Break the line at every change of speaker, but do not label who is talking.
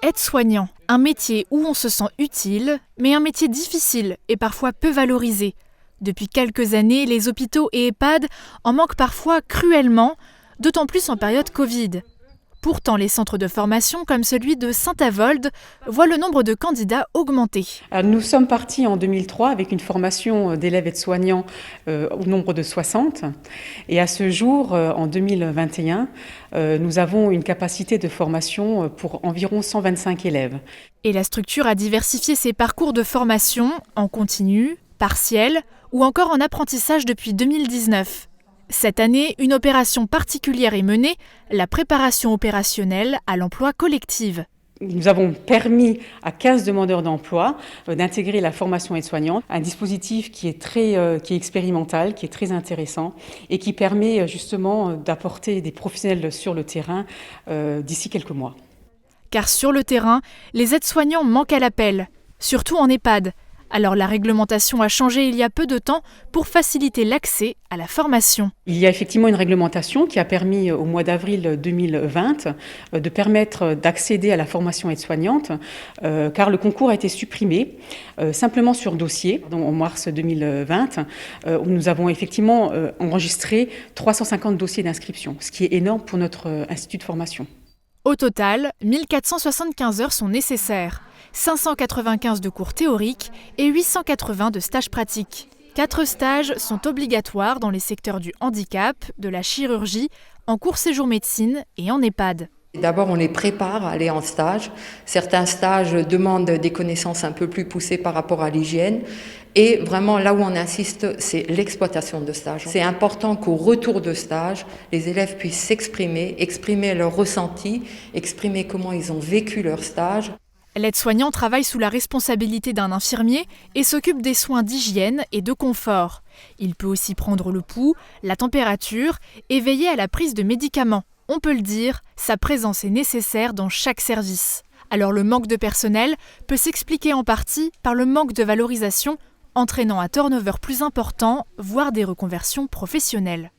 Aide-soignant, un métier où on se sent utile, mais un métier difficile et parfois peu valorisé. Depuis quelques années, les hôpitaux et EHPAD en manquent parfois cruellement, d'autant plus en période Covid. Pourtant, les centres de formation comme celui de Saint-Avold voient le nombre de candidats augmenter.
Nous sommes partis en 2003 avec une formation d'élèves aides-soignants au nombre de 60. Et à ce jour, en 2021, nous avons une capacité de formation pour environ 125 élèves.
Et la structure a diversifié ses parcours de formation en continu, partiel ou encore en apprentissage depuis 2019. Cette année, une opération particulière est menée, la préparation opérationnelle à l'emploi collectif.
Nous avons permis à 15 demandeurs d'emploi d'intégrer la formation aide-soignante, un dispositif qui est expérimental, qui est très intéressant et qui permet justement d'apporter des professionnels sur le terrain d'ici quelques mois.
Car sur le terrain, les aides-soignants manquent à l'appel, surtout en EHPAD. Alors la réglementation a changé il y a peu de temps pour faciliter l'accès à la formation.
Il y a effectivement une réglementation qui a permis au mois d'avril 2020 de permettre d'accéder à la formation aide-soignante car le concours a été supprimé simplement sur dossier en mars 2020 où nous avons effectivement enregistré 350 dossiers d'inscription, ce qui est énorme pour notre institut de formation.
Au total, 1475 heures sont nécessaires. 595 de cours théoriques et 880 de stages pratiques. 4 stages sont obligatoires dans les secteurs du handicap, de la chirurgie, en court séjour médecine et en EHPAD.
D'abord, on les prépare à aller en stage. Certains stages demandent des connaissances un peu plus poussées par rapport à l'hygiène. Et vraiment, là où on insiste, c'est l'exploitation de stage. C'est important qu'au retour de stage, les élèves puissent s'exprimer, exprimer leurs ressentis, exprimer comment ils ont vécu leur stage.
L'aide-soignant travaille sous la responsabilité d'un infirmier et s'occupe des soins d'hygiène et de confort. Il peut aussi prendre le pouls, la température et veiller à la prise de médicaments. On peut le dire, sa présence est nécessaire dans chaque service. Alors le manque de personnel peut s'expliquer en partie par le manque de valorisation, entraînant un turnover plus important, voire des reconversions professionnelles.